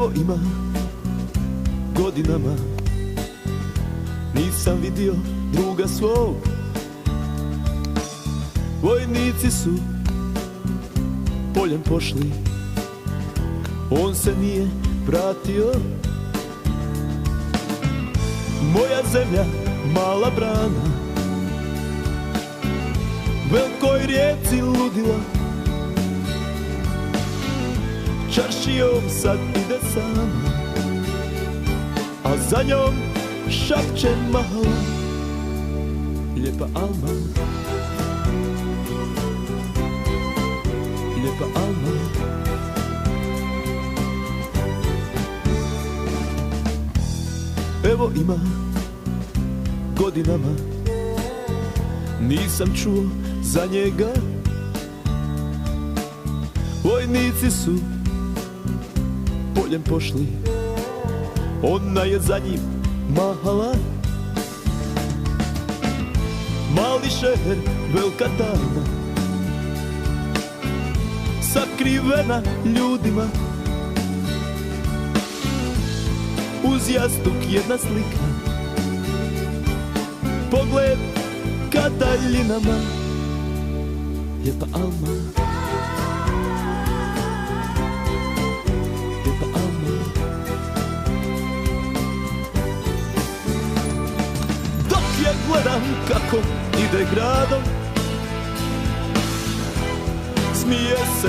Evo ima godinama nisam vidio druga svog. Vojnici su poljem pošli, on se nije vratio. Moja zemlja, mala brana, velikoj rijeci ludila, čaršijom sad ide sama, a za njom šapće mala, lijepa Alma, lijepa Alma. Evo ima godinama nisam čuo za njega. Vojnici su poljem pošli, ona je za njim mahala. Mali šeher, velika tajna, sakrivena ljudima. Uz jastuk jedna slika, pogled ka daljinama. Lijepa Alma, lijepa Alma. Dok je gledam kako ide gradom, smije se